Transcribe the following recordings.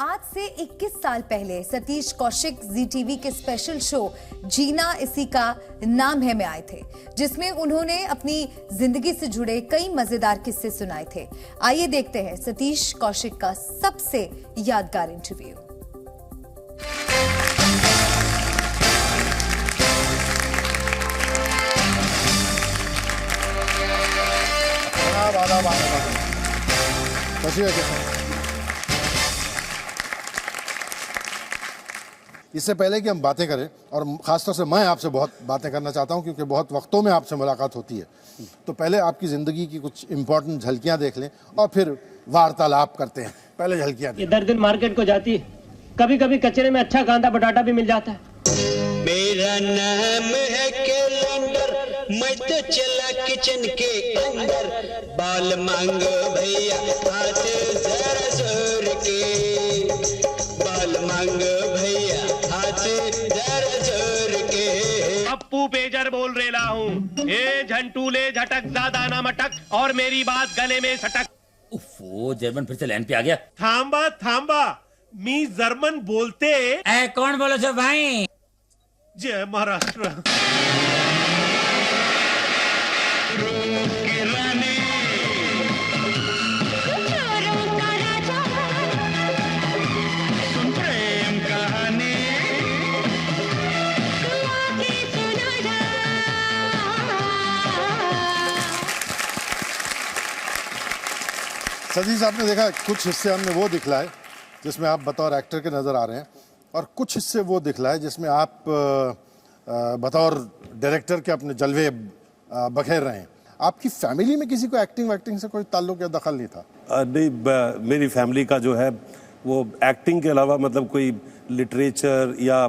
आज से 21 साल पहले सतीश कौशिक जी टीवी के स्पेशल शो जीना इसी का नाम है में आए थे, जिसमें उन्होंने अपनी जिंदगी से जुड़े कई मजेदार किस्से सुनाए थे। आइए देखते हैं सतीश कौशिक का सबसे यादगार इंटरव्यू। इससे पहले कि हम बातें करें, और खासतौर से मैं आपसे बहुत बातें करना चाहता हूं क्योंकि बहुत वक्तों में आपसे मुलाकात होती है, तो पहले आपकी ज़िंदगी की कुछ इंपॉर्टेंट झलकियां देख लें और फिर वार्तालाप करते हैं। पहले झलकियां। इधर दिन मार्केट को जाती है, कभी कभी कचरे में अच्छा कांदा बटाटा भी मिल जाता है। मेरा नाम है कैलेंडर, मैं तो चला किचन के अंदर, बाल मांगो भैया हाथ जरा जोर के, बाल मांगो भैया हाथ जरा जोर के। पप्पू पेजर बोल रेला हूँ, ए झंटूले झटक ज्यादा ना मटक और मेरी बात गले में सटक। उफ़ो, जर्मन फिर से लाइन पे आ गया। थांबा थांबा, मी जर्मन बोलते। कौन बोलो छो भाई? जय महाराष्ट्र। सतीश, आपने देखा कुछ हिस्से हमने वो दिखलाए जिसमें आप बतौर एक्टर के नज़र आ रहे हैं, और कुछ हिस्से वो दिखलाए जिसमें आप बतौर डायरेक्टर के अपने जलवे बखेर रहे हैं। आपकी फैमिली में किसी को एक्टिंग वैक्टिंग से कोई ताल्लुक या दखल नहीं था? नहीं, मेरी फैमिली का जो है वो एक्टिंग के अलावा मतलब कोई लिटरेचर या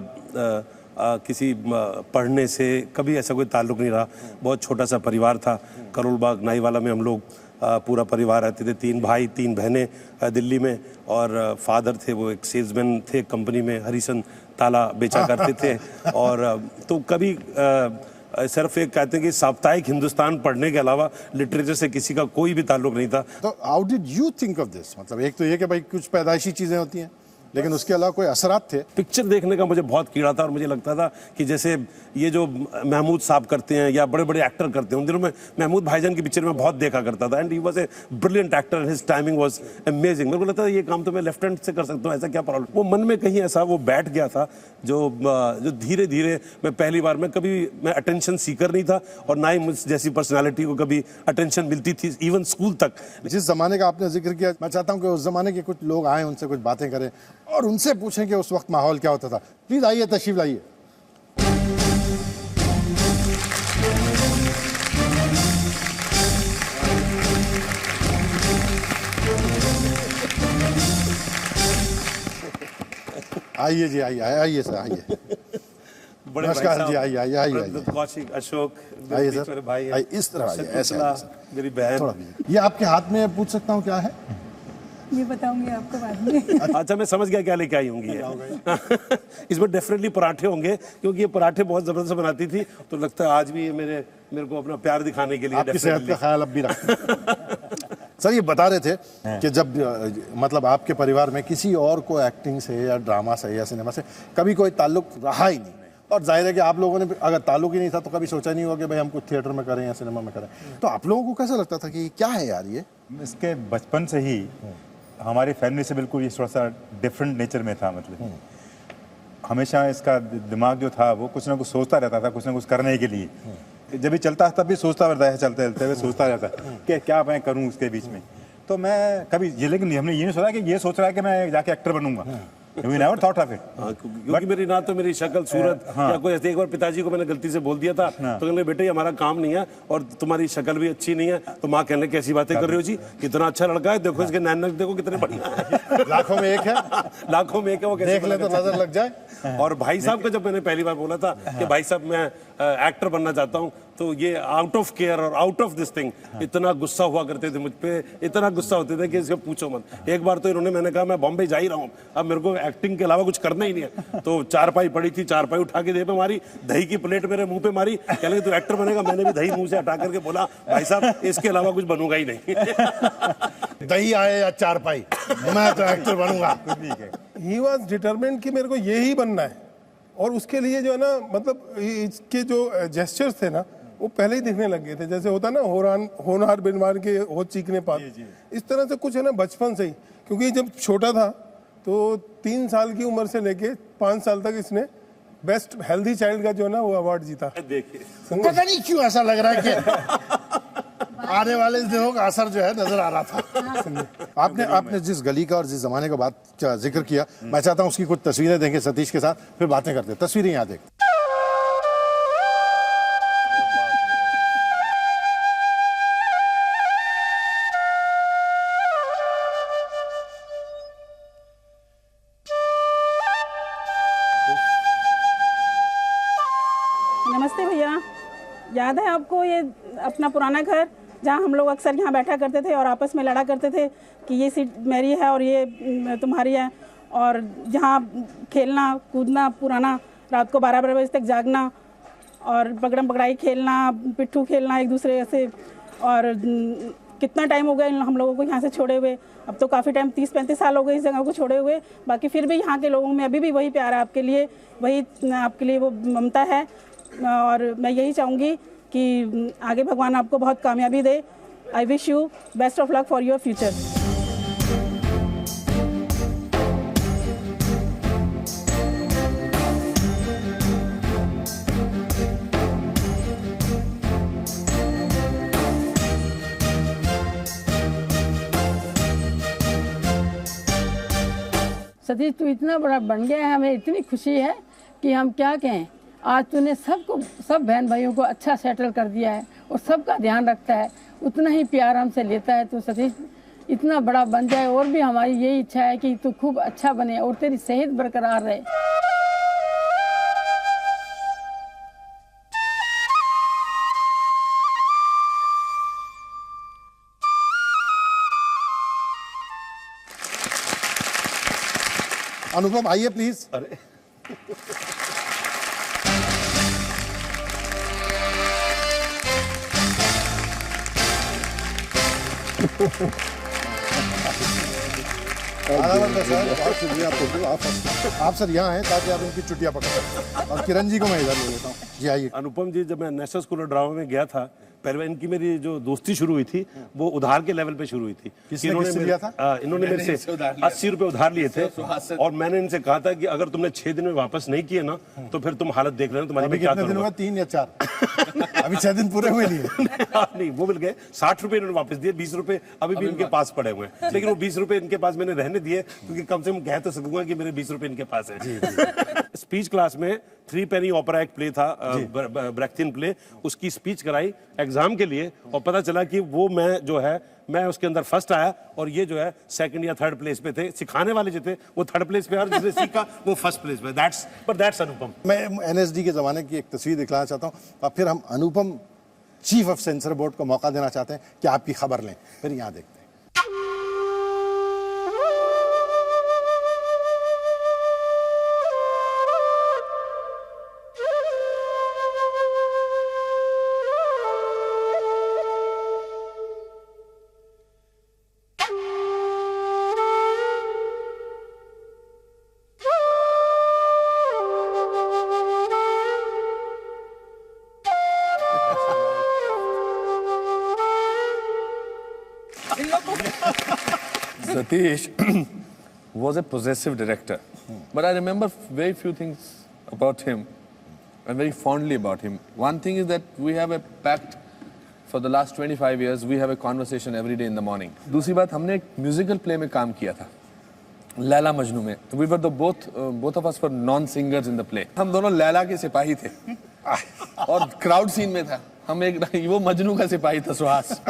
किसी पढ़ने से कभी ऐसा कोई ताल्लुक नहीं रहा। बहुत छोटा सा परिवार था। करोल बाग नाईवाला में हम लोग पूरा परिवार रहते थे, 3 भाई 3 बहनें दिल्ली में, और फादर थे वो एक सेल्समैन थे कंपनी में, हरिसन ताला बेचा करते थे। और तो कभी सिर्फ एक कहते हैं कि साप्ताहिक हिंदुस्तान पढ़ने के अलावा लिटरेचर से किसी का कोई भी ताल्लुक नहीं था। तो how did you think of this? मतलब एक तो ये कि भाई कुछ पैदाइशी चीज़ें होती हैं, लेकिन उसके अलावा कोई असरात थे? पिक्चर देखने का मुझे बहुत कीड़ा था और मुझे लगता था कि जैसे ये जो महमूद साहब करते हैं या बड़े बड़े एक्टर करते हैं, उन दिनों में महमूद भाईजान की पिक्चर में बहुत देखा करता था, and he was a brilliant actor and his timing was amazing. मेरे को लगता था ये काम तो मैं लेफ्ट हैंड से कर सकता हूँ, ऐसा क्या प्रॉब्लम। वो मन में कहीं ऐसा वो बैठ गया था जो धीरे धीरे मैं पहली बार में कभी मैं अटेंशन सीकर नहीं था, और ना ही मुझ जैसी पर्सनैलिटी को कभी अटेंशन मिलती थी, इवन स्कूल तक। जिस जमाने का आपने जिक्र किया, मैं चाहता हूँ कि उस जमाने के कुछ लोग आए, उनसे कुछ बातें करें और उनसे पूछें कि उस वक्त माहौल क्या होता था। प्लीज आइए, तशरीफ लाइए। आइए जी, आइए आइए सर, आइए। नमस्कार जी, आइए आइए आइए। कौशिक, अशोक, आइए सर, मेरे भाई आइए इस तरह आइए, ऐसे मेरी बहन। ये आपके हाथ में पूछ सकता हूँ क्या है? ये बताऊंगी आपको बाद में। अच्छा, मैं समझ गया क्या लेके आई होंगी ये। इसमें डेफिनेटली पराठे होंगे, क्योंकि ये पराठे बहुत जबरदस्त बनाती थी, तो लगता है आज भी ये मेरे को अपना प्यार दिखाने के लिए आपकी सेहत का ख्याल अब भी रखते। सर, ये बता रहे थे कि जब मतलब आपके परिवार में किसी और को एक्टिंग से या ड्रामा से या सिनेमा से कभी कोई ताल्लुक रहा ही नहीं, और जाहिर है कि आप लोगों ने अगर ताल्लुक ही नहीं था तो कभी सोचा नहीं होगा कि भाई हम कुछ थिएटर में करें या सिनेमा में करें। तो आप लोगों को कैसा लगता था कि क्या है यार ये? इसके बचपन से ही हमारी फैमिली से बिल्कुल ये थोड़ा सा डिफरेंट नेचर में था। मतलब हमेशा इसका दिमाग जो था वो कुछ ना कुछ सोचता रहता था, कुछ ना कुछ करने के लिए। जब भी चलता तब भी सोचता रहता है, चलते चलते हुए सोचता रहता है कि क्या मैं करूं उसके बीच में। तो मैं कभी ये, लेकिन हमने ये नहीं सोचा कि ये सोच रहा है कि मैं जाके एक्टर बनूंगा। We never thought of it. क्योंकि मेरी ना तो मेरी शक्ल सूरत या कोई ऐसे, एक बार पिताजी को मैंने गलती से बोल दिया था, तो कहने बेटे हमारा काम नहीं है और तुम्हारी शक्ल भी अच्छी नहीं है, तो माँ कहने कैसी बातें कर रहे हो जी, कितना अच्छा लड़का है, देखो इसके नैन देखो कितने बढ़िया। लाखों में एक है, लाखों में एक है, वो देख ले तो नजर लग जाए। और भाई साहब का जब मैंने पहली बार बोला था कि भाई साहब मैं एक्टर बनना चाहता हूँ, तो ये आउट ऑफ केयर और आउट ऑफ दिस थिंग इतना गुस्सा हुआ करते थे मुझ पे, इतना गुस्सा होते थे कि इसको पूछो मत। एक बार तो इन्होंने, मैंने कहा मैं बॉम्बे जा ही रहा हूँ, अब मेरे को एक्टिंग के अलावा कुछ करना ही नहीं है। तो चारपाई पड़ी थी, चारपाई उठा के दे पे मारी, दही की प्लेट मेरे मुंह पे मारी, कह लगे तू एक्टर बनेगा। मैंने भी दही मुंह से हटा करके बोला भाई साहब इसके अलावा कुछ बनूंगा ही नहीं। दही आए या चारपाई, मैं तो एक्टर बनूंगा। ही वॉज डिटरमिन्ड कि मेरे को यही बनना है, और उसके लिए जो है ना, मतलब इसके जो जेस्चर्स थे ना वो पहले ही दिखने लग गए थे। जैसे होता ना होनहार बिनवार के हो चीखने पात, इस तरह से कुछ है ना बचपन से ही। क्योंकि जब छोटा था तो 3 साल की उम्र से लेके 5 साल तक इसने बेस्ट हेल्दी चाइल्ड का जो है ना वो अवार्ड जीता। देखिए पता नहीं क्यों ऐसा लग रहा है कि आने वाले दिनों का असर जो है नजर आ रहा था। आपने जिस गली का और जिस जमाने का बात का जिक्र किया, मैं चाहता हूँ उसकी कुछ तस्वीरें देंगे सतीश के साथ, फिर बातें करते हैं। तस्वीरें यहाँ देख। नमस्ते भैया, याद है आपको ये अपना पुराना घर जहाँ हम लोग अक्सर यहाँ बैठा करते थे और आपस में लड़ा करते थे कि ये सीट मेरी है और ये तुम्हारी है, और जहाँ खेलना कूदना पुराना, रात को 12 बजे तक जागना और पकड़म पकड़ाई खेलना, पिट्ठू खेलना एक दूसरे से। और कितना टाइम हो गया हम लोगों को यहाँ से छोड़े हुए, अब तो काफ़ी टाइम 30-35 साल हो गए इस जगह को छोड़े हुए। बाकी फिर भी यहाँ के लोगों में अभी भी वही प्यार है आपके लिए, वही आपके लिए वो ममता है। और मैं यही चाहूँगी कि आगे भगवान आपको बहुत कामयाबी दे। I wish you best of luck for your future. Satish तू इतना बड़ा बन गया है, हमें इतनी खुशी है कि हम क्या कहें। आज तूने सब बहन भाइयों को अच्छा सेटल कर दिया है और सबका ध्यान रखता है, उतना ही प्यार हमसे लेता है। तो सतीश इतना बड़ा बन जाए, और भी हमारी यही इच्छा है कि तू खूब अच्छा बने और तेरी सेहत बरकरार रहे। अनुपम आइए प्लीज। अरे सर बहुत शुक्रिया आपको। आप सर यहाँ हैं ताकि आप इनकी चुटिया पकड़ें, और किरण जी को मैं इधर ले लेता हूँ। जी आइए। अनुपम जी, जब मैं नेशनल स्कूल ऑफ ड्रामा में गया था, पहले इनकी मेरी जो दोस्ती शुरू हुई थी वो उधार के लेवल पे शुरू हुई थी। इन्होंने मेरे से 80 रुपए उधार लिए थे, और मैंने इनसे कहा था कि अगर तुमने 6 दिन में वापस नहीं किए ना तो फिर तुम हालत देख लेना तुम्हारी। क्या दिन हुआ? 3 या 4? अभी 6 दिन पूरे हुए नहीं। नहीं, वो मिल गए। 60 रुपए इन्होंने वापस दिए, 20 रुपए अभी भी इनके पास पड़े हुए हैं। लेकिन वो 20 रुपए इनके पास मैंने रहने दिए, क्योंकि कम से कम कह तो सकूंगा कि मेरे 20 रुपए इनके पास है। स्पीच क्लास में 3 पेनी ओपेरा एक प्ले था, ब्रेख्तिन प्ले, उसकी स्पीच कराई एग्जाम के लिए, और पता चला कि वो मैं उसके अंदर फर्स्ट आया, और ये जो है 2nd या 3rd प्लेस पे थे। सिखाने वाले जो थे वो 3rd प्लेस पे, और जिसने सीखा वो 1st प्लेस पे। दैट्स अनुपम। मैं NSD के जमाने की एक तस्वीर दिखलाना चाहता हूँ, और फिर हम अनुपम चीफ ऑफ सेंसर बोर्ड को मौका देना चाहते हैं कि आपकी खबर लें। फिर यहाँ देखते हैं। Satish was a possessive director, but I remember very few things about him and very fondly about him. One thing is that we have a pact for the last 25 years. We have a conversation every day in the morning. दूसरी बात, हमने एक musical play में काम किया था, लैला मजनू में. We were both of us were non-singers in the play. हम दोनों लैला के सिपाही थे और crowd scene में था, हम वो मजनू का सिपाही था सुहास.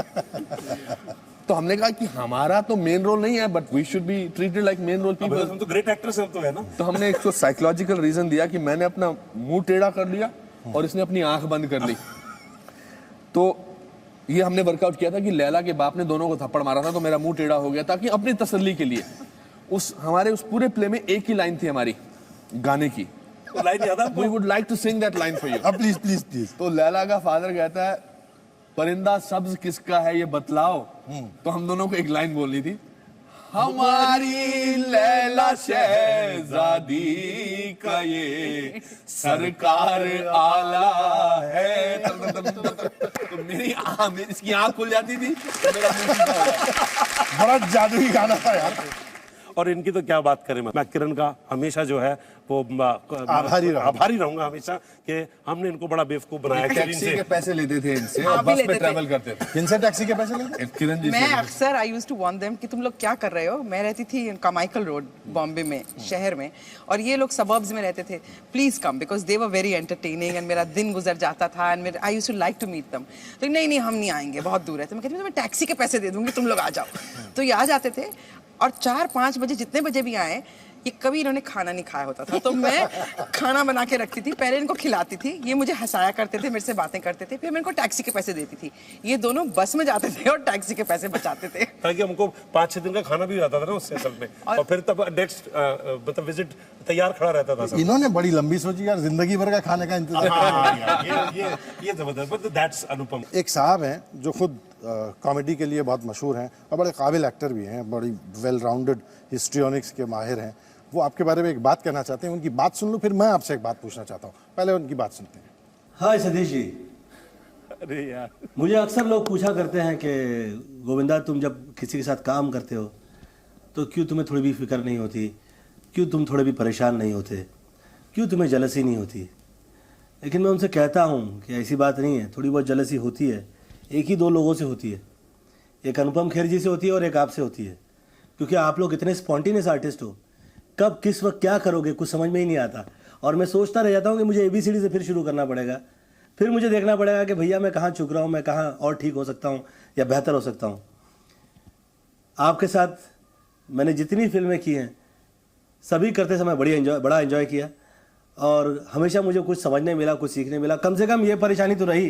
तो हमने कहा कि हमारा तो मेन रोल नहीं है, but we should be treated like main role people. हम तो ग्रेट एक्टर्स हैं, तो है ना। तो हमने एक साइकोलॉजिकल रीजन दिया कि मैंने अपना मुंह टेढ़ा कर लिया और इसने अपनी आंख बंद कर ली, तो ये हमने वर्कआउट किया था कि लैला के बाप ने दोनों को थप्पड़ मारा था तो मेरा मुंह टेढ़ा हो गया, ताकि अपनी तसल्ली के लिए हमारे उस पूरे प्ले में एक ही लाइन थी हमारी गाने की। लाइन याद है? We would like to sing that line for you. Please please please. तो लैला का फादर कहता है, परिंदा सब्ज किसका है ये बतलाओ। तो हम दोनों को एक लाइन बोलनी थी, हमारी लैला शहजादी का ये सरकार आला है। तो मेरी इसकी आंख खुल जाती थी, तो मेरा मुंह सीधा हो जाता। बड़ा जादुई गाना था यार। और इनकी तो क्या बात करें, मैं किरण का हमेशा जो है वो आभारी रहूंगा हमेशा कि हमने इनको बड़ा बेवकूफ बनाया। टैक्सी के पैसे लेते थे इनसे और बस में ट्रैवल करते थे। किनसे टैक्सी के पैसे लेते? किरण जी मैं अक्सर I used to warn them कि तुम लोग क्या कर रहे हो। मैं रहती थी कार्माइकल रोड बॉम्बे में, शहर में, और ये लोग सबर्ब्स में रहते थे। Please come, because they were very entertaining and मेरा दिन गुजर जाता था and I used to like to meet them. तो नहीं हम नहीं आएंगे, बहुत दूर है। तो मैं कहती हूँ मैं टैक्सी के पैसे दे दूंगी, तुम लोग आ जाओ। तो ये आ जाते थे और 4-5 बजे जितने बजे भी आए, ये कभी इन्होंने खाना नहीं खाया होता था, तो मैं खाना बना के रखती थी, पहले इनको खिलाती थी, ये मुझे हंसाया करते थे, मेरे से बातें करते थे, फिर मैं इनको टैक्सी के पैसे देती थी। ये दोनों बस में जाते थे और टैक्सी के पैसे बचाते थे, ताकि हमको 5-6 दिन का खाना भी आता था ना उससे असल में। और फिर तब नेक्स्ट मतलब विजिट तैयार खड़ा रहता था सब। इन्होंने बड़ी लंबी सोची यार, जिंदगी भर का खाने का इंतजार। ये जबरदस्त, दैट्स अनुपम। एक साहब हैं जो खुद कॉमेडी के लिए बहुत मशहूर हैं और बड़े काबिल एक्टर भी हैं, बड़ी वेल राउंडेड हिस्ट्रियोनिक्स के माहिर हैं। वो आपके बारे में एक बात कहना चाहते हैं, उनकी बात सुन लो, फिर मैं आपसे एक बात पूछना चाहता हूँ। पहले उनकी बात सुनते हैं। हाय सतीश जी। अरे यार, मुझे अक्सर लोग पूछा करते हैं कि गोविंदा तुम जब किसी के साथ काम करते हो तो क्यों तुम्हें थोड़ी भी फिक्र नहीं होती, क्यों तुम थोड़े भी परेशान नहीं होते, क्यों तुम्हें जलसी नहीं होती। लेकिन मैं उनसे कहता हूँ कि ऐसी बात नहीं है, थोड़ी बहुत जलसी होती है, एक ही 2 लोगों से होती है। एक अनुपम खेर जी से होती है और एक आपसे होती है, क्योंकि आप लोग इतने स्पॉन्टेनियस आर्टिस्ट हो, कब किस वक्त क्या करोगे कुछ समझ में ही नहीं आता। और मैं सोचता रह जाता हूँ कि मुझे ABCD से फिर शुरू करना पड़ेगा, फिर मुझे देखना पड़ेगा कि भैया मैं कहाँ चुक रहा हूँ, मैं कहाँ और ठीक हो सकता हूँ या बेहतर हो सकता हूँ। आपके साथ मैंने जितनी फिल्में की हैं सभी करते समय बड़ा एंजॉय किया और हमेशा मुझे कुछ समझने मिला, कुछ सीखने मिला। कम से कम ये परेशानी तो रही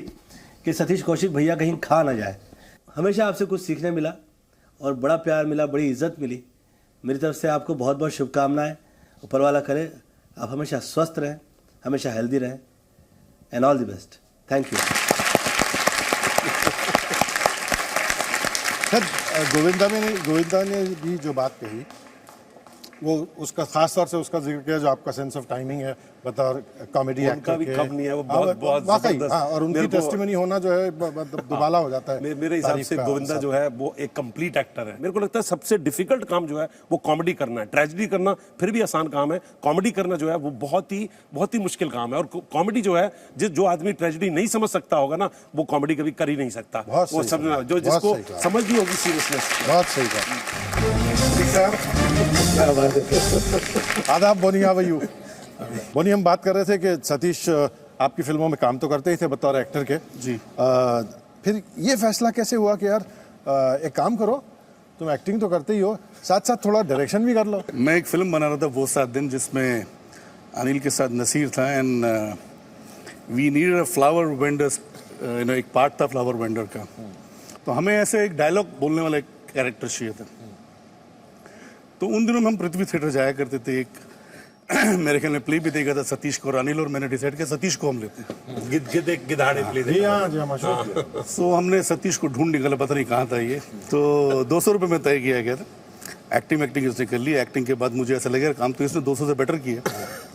कि सतीश कौशिक भैया कहीं खा ना जाए। हमेशा आपसे कुछ सीखने मिला और बड़ा प्यार मिला, बड़ी इज्जत मिली। मेरी तरफ से आपको बहुत बहुत शुभकामनाएं। ऊपर वाला करे आप हमेशा स्वस्थ रहें, हमेशा हेल्दी रहें, and all the best. Thank you. Govinda ने भी जो बात कही वो उसका खास तौर से उसका जिक्र किया जो आपका सेंस ऑफ टाइमिंग है बतौर कॉमेडी एक्टर भी कम नहीं है, वो बहुत वाकई। और उनकी टेस्टिमनी होना जो है दुबाला हो जाता है। मेरे हिसाब से गोविंदा जो है वो एक कंप्लीट एक्टर है। मेरे को लगता है सबसे डिफिकल्ट काम जो है वो कॉमेडी करना है। ट्रेजेडी करना फिर भी आसान काम है, कॉमेडी करना जो है वो बहुत ही मुश्किल काम है। और कॉमेडी जो है जो आदमी ट्रेजेडी नहीं समझ सकता होगा ना, वो कॉमेडी कभी कर ही नहीं सकता। वो समझना जो जिसको समझ भी होगी सीरियसनेस। बहुत सही आदाब बोनिया भैयू। बोनी, हम बात कर रहे थे कि सतीश आपकी फिल्मों में काम तो करते ही थे बतौर एक्टर के जी। फिर ये फैसला कैसे हुआ कि यार एक काम करो, तुम एक्टिंग तो करते ही हो, साथ साथ थोड़ा डायरेक्शन भी कर लो। मैं एक फिल्म बना रहा था वो 7 दिन, जिसमें अनिल के साथ नसीर था and we needed a flower vendors, एक पार्ट था फ्लावर वेंडर का। तो हमें ऐसे एक डायलॉग बोलने वाला एक कैरेक्टर चाहिए था। तो उन दिनों में हम पृथ्वी थिएटर जाया करते थे, एक मेरे ख्याल में प्ले भी देखा था सतीश को और अनिल, और मैंने डिसाइड किया सतीश को हम लेते हैं। गिधाड़े प्ले सो हमने सतीश को ढूंढ निकाला, पता नहीं कहाँ था ये। तो 200 रुपये में तय किया गया था। एक्टिंग इसने कर ली। एक्टिंग के बाद मुझे ऐसा लगा काम तो इसने 200 से बेटर किया।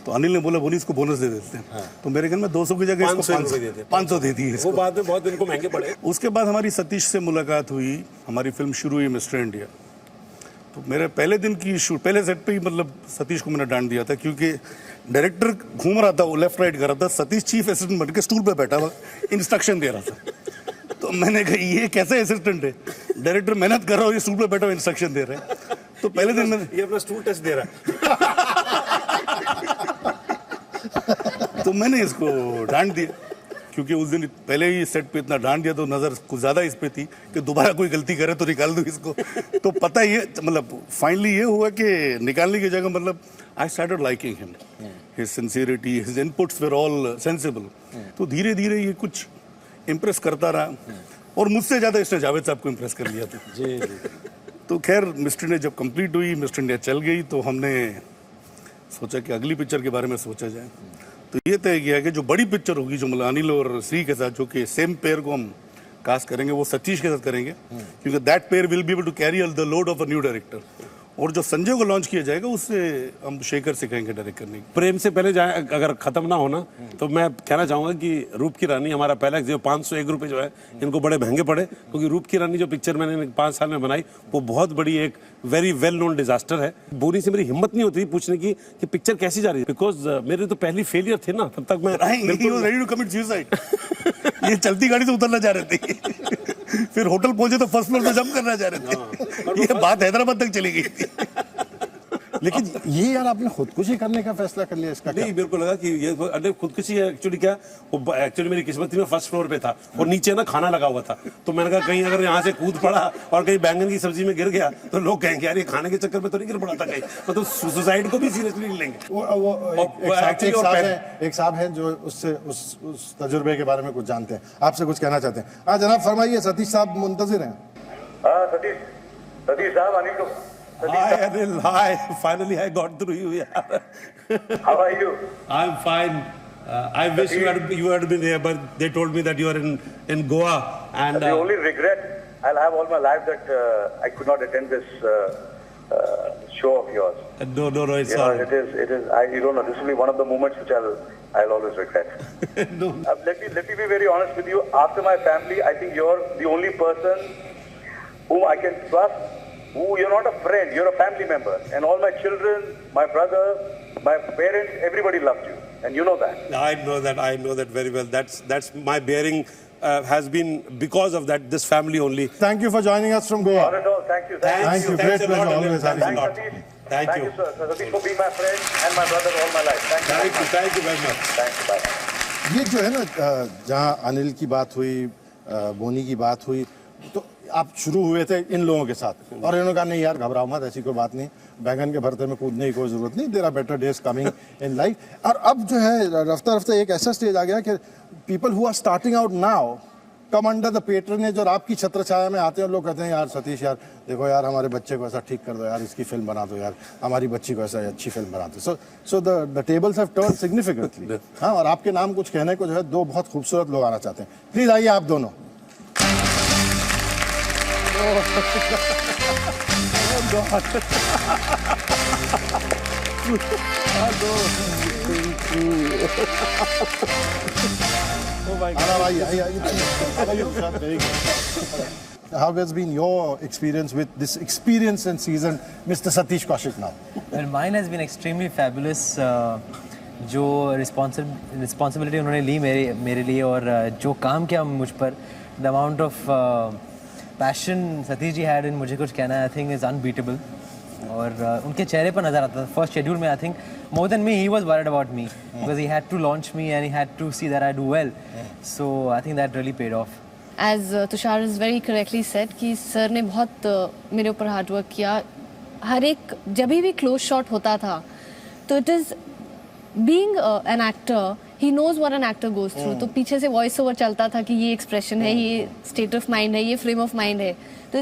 तो अनिल ने बोला बोनी इसको बोनस दे देते हैं। तो मेरे ख्याल में 200 की जगह 500 दे दिए। वो बाद में बहुत इनको महंगे पड़े। उसके बाद हमारी सतीश से मुलाकात हुई, हमारी फिल्म शुरू हुई मिस्टर इंडिया। तो मेरे पहले दिन की पहले सेट पे ही मतलब सतीश को मैंने डांट दिया था, क्योंकि डायरेक्टर घूम रहा था, वो लेफ्ट राइट कर रहा था, सतीश चीफ असिस्टेंट बन के स्टूल पे बैठा हुआ इंस्ट्रक्शन दे रहा था। तो मैंने कहा ये कैसे असिस्टेंट है, डायरेक्टर मेहनत कर रहा हो, ये स्टूल पे बैठा हुआ इंस्ट्रक्शन दे रहा है। तो पहले दिन मैंने ये अपना स्टूल टेस्ट दे रहा है। तो मैंने इसको डांट दिया, क्योंकि उस दिन पहले ही सेट पे इतना डांट दिया तो नजर कुछ ज्यादा इस पे थी कि दोबारा कोई गलती करे तो निकाल दूं इसको। तो पता ये मतलब फाइनली ये हुआ कि निकालने की जगह मतलब I started liking him, his sincerity, his inputs were all sensible. तो धीरे धीरे ये कुछ इम्प्रेस करता रहा और मुझसे ज़्यादा इसने जावेद साहब को इम्प्रेस कर लिया था। जी। तो खैर मिस्टर इंडिया जब कंप्लीट हुई, मिस्टर इंडिया चल गई, तो हमने सोचा कि अगली पिक्चर के बारे में सोचा जाए। तो ये तय किया कि जो बड़ी पिक्चर होगी, जो मतलब अनिल और श्री के साथ, जो कि सेम पेयर को हम कास्ट करेंगे, वो सतीश के साथ करेंगे, क्योंकि that pair will be able to carry the load of a new director. और जो संजय को लॉन्च किया जाएगा, उससे हम शेखर सिखाएंगे डायरेक्ट करने की। प्रेम से पहले जाए, अगर खत्म ना होना, तो मैं कहना चाहूंगा कि रूप की रानी हमारा पहला जो 501 रुपये जो है, इनको बड़े महंगे पड़े, क्योंकि रूप की रानी जो पिक्चर मैंने 5 साल में बनाई, वो बहुत बड़ी एक वेरी वेल नोन डिजास्टर है। बोनी से मेरी हिम्मत नहीं होती पूछने की कि पिक्चर कैसी जा रही है, बिकॉज मेरे तो पहली फेलियर थे ना, तब तक मैं रेडी टू कमिट सुसाइड। ये चलती गाड़ी से उतरना चाह रहे थे, फिर होटल पहुंचे तो फर्स्ट फ्लोर पे जंप करना चाह रहे थे। ये बात हैदराबाद तक चली गई थी। लेकिन ये यार आपने खुदकुशी करने का फैसला कर लिया, इसका नहीं, मेरे को लगा कि ये खुदकुशी है एक्चुअली। क्या वो एक्चुअली मेरी किस्मत थी, मैं फर्स्ट फ्लोर पे था और नीचे ना खाना लगा हुआ था, तो मैंने कहा कहीं अगर यहाँ से कूद पड़ा और कहीं बैंगन की सब्जी में गिर गया तो लोग कहेंगे यार ये खाने के चक्कर में तो नहीं गिर पड़ा था कहीं, तो सुसाइड को भी सीरियसली नहीं लेंगे। एक साहब है जो उससे उस तजुर्बे के बारे में कुछ जानते हैं, आपसे कुछ कहना चाहते हैं। हाँ जनाब फरमाइए, सतीश साहब मुंतजिर हैं। सतीश साहब, अनिल को Hi Anil, hi. Finally I got through you. Yeah. How are you? I'm fine. I wish you had been here, but they told me that you are in Goa. And the only regret I'll have all my life that I could not attend this show of yours. No, it's all right. It is. You don't know. This will be one of the moments which I'll always regret. No. Let me be very honest with you. After my family, I think you're the only person whom I can trust. You're not a friend, you're a family member. And all my children, my brother, my parents, everybody loves you. And you know that. I know that very well. That's my bearing has been because of this family only. Thank you for joining us from Goa. Not at all. Thank you. Thank you. Great pleasure. Always having you. Thank you. Sir. Satish for being my friend and my brother all my life. Thank you very much. Thank you. Bye. ये जो है ना, जहाँ अनिल की बात हुई, बोनी की बात हुई, तो आप शुरू हुए थे इन लोगों के साथ और इन्होंने कहा नहीं यार घबराओ मत, ऐसी कोई बात नहीं, बैंगन के भरते में कूदने की कोई जरूरत नहीं, there are better days coming in life. और अब जो है रफ्ता रफ्ता एक ऐसा स्टेज आ गया कि people who are starting out now come under the patronage और आपकी छत्र छाया में आते हैं और लोग कहते हैं यार सतीश यार देखो यार हमारे बच्चे को ऐसा ठीक कर दो यार, इसकी फिल्म बना दो यार, हमारी बच्ची को ऐसा अच्छी फिल्म बना दो। So the tables have turned significantly. हाँ, और आपके नाम कुछ कहने को जो है दो बहुत खूबसूरत लोग आना चाहते हैं, प्लीज आइए आप दोनों। Oh God. Oh my God. How has been your experience with this experienced and seasoned Mr. Satish Kaushik now? Well, mine has been extremely fabulous. जो रिस्पॉन्सिबिलिटी उन्होंने ली मेरे लिए और जो काम किया मुझ पर, the amount of passion Satish ji had in मुझे कुछ कहना आई थिंक इज अनबीटेबल। और उनके चेहरे पर नजर आता था फर्स्ट शेड्यूल में, I think more than me he was worried about me because he had to launch me and he had to see that I do well, so I think that really paid off. As Tushar is very correctly said कि sir ने बहुत मेरे ऊपर hard work किया। हर एक जब भी close shot होता था तो it is being an actor, he knows what an actor goes through, तो पीछे से वॉइस ओवर चलता था कि ये एक्सप्रेशन है, ये स्टेट ऑफ माइंड है, ये फ्रेम ऑफ माइंड है, तो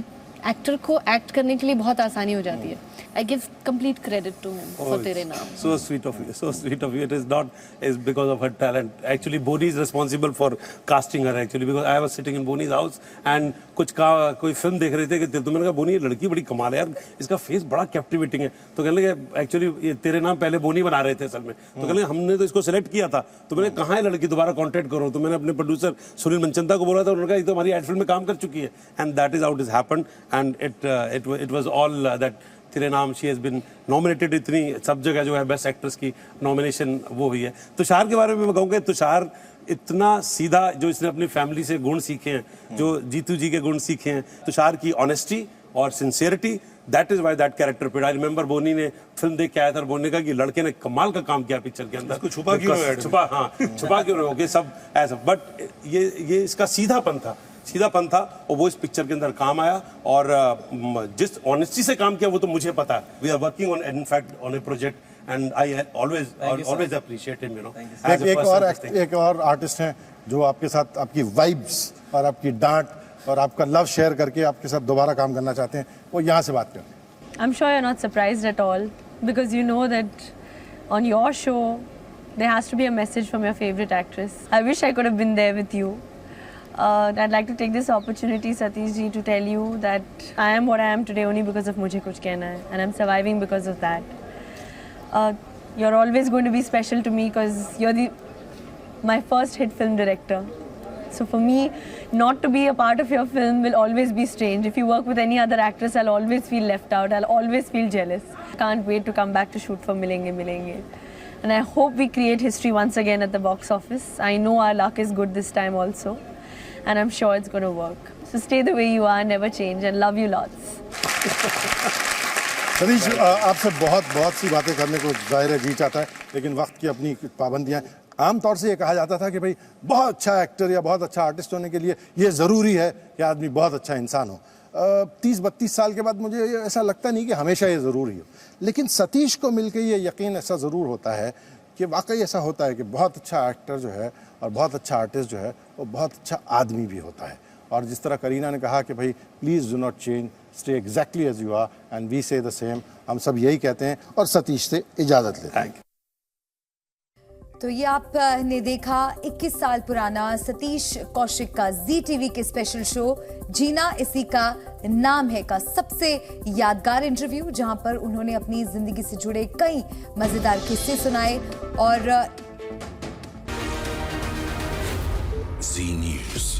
एक्टर को एक्ट करने के लिए बहुत आसानी हो जाती है। I give complete credit to him for Tere Naam. So sweet of you. So sweet of you. It is not is because of her talent. Actually, Boni is responsible for casting her. Actually, because I was sitting in Boni's house and कोई film देख रहे थे कि तो मैंने कहा बोनी ये लड़की बड़ी कमाल है यार, इसका फेस बड़ा कैप्टिवेटिंग है। तो कहने लगे एक्चुअली ये तेरे नाम पहले बोनी बना रहे थे असल में, तो कहने लगे हमने तो इसको सिलेक्ट किया था, तो मैंने कहाँ है लड़की, दोबारा कॉन्टेक्ट करो। तो मैंने अपने प्रोड्यूसर सुनील मनचंदा को बोला था, उन्होंने कहा ये तो हमारी एड फिल्म में काम कर चुकी है, and that is out is happened and it was all that तेरे नाम शी हैज बीन नॉमिनेटेड, इतनी सब जगह जो है बेस्ट एक्ट्रेस की नॉमिनेशन वो हुई है। तुषार के बारे में मैं कहूँगा तुषार इतना सीधा, जो इसने अपनी फैमिली से गुण सीखे हैं, जो जीतू जी के गुण सीखे हैं, तुषार की ऑनेस्टी और sincerity, that is why that character paid. I remember Boney ने फिल्म देख के आया था, बोनी ने कहा कि लड़के ने कमाल का काम किया पिक्चर के अंदर, छुपा क्यों रहोगे सब ऐसा, बट ये इसका सीधापन था और वो इस पिक्चर के अंदर काम आया। और जिस ऑनेस्टी से काम किया वो तो मुझे पता है। We are working on in fact on a project and I always appreciate him, you know. एक और आर्टिस्ट हैं जो आपके साथ आपकी वाइब्स और आपकी डांट और आपका लव शेयर करके आपके साथ दोबारा काम करना चाहते हैं, वो यहाँ से बात करें। I'm sure you're not surprised at all because you know that on your show there has to be a message from your favorite actress. I wish I could have been there with you. I'd like to take this opportunity, Satish ji, to tell you that I am what I am today only because of Mujhe Kuch Kehna Hai, and I'm surviving because of that. You're always going to be special to me because you're my first hit film director. So for me, not to be a part of your film will always be strange. If you work with any other actress, I'll always feel left out. I'll always feel jealous. Can't wait to come back to shoot for Milenge Milenge. And I hope we create history once again at the box office. I know our luck is good this time also. And I'm sure it's going to work. So stay the way you are, never change, and love you lots. Satish, आपसे बहुत सी बातें करने को जाहिर है जी चाहता है, लेकिन वक्त की अपनी पाबंदियां। आमतौर से ये कहा जाता था कि भाई बहुत अच्छा एक्टर या बहुत अच्छा आर्टिस्ट होने के लिए ये ज़रूरी है कि आदमी बहुत अच्छा इंसान हो। 30-32 साल के बाद मुझे ऐसा लगता नहीं कि हमेशा ये ज़रूरी हो, लेकिन सतीश को मिलकर ये यकीन ऐसा ज़रूर होता है कि वाकई ऐसा होता है कि बहुत अच्छा एक्टर जो है और बहुत अच्छा आर्टिस्ट जो है वो बहुत अच्छा आदमी भी होता है। और जिस तरह करीना ने कहा कि भाई please do not change, stay exactly as you are, and we say the same, हम सब यही कहते हैं और सतीश से इजाज़त लेते हैं। तो ये आपने देखा 21 साल पुराना सतीश कौशिक का जी टीवी के स्पेशल शो जीना इसी का नाम है का सबसे यादगार इंटरव्यू, जहां पर उन्होंने अपनी जिंदगी से जुड़े कई मजेदार किस्से सुनाए। और जी न्यूज़।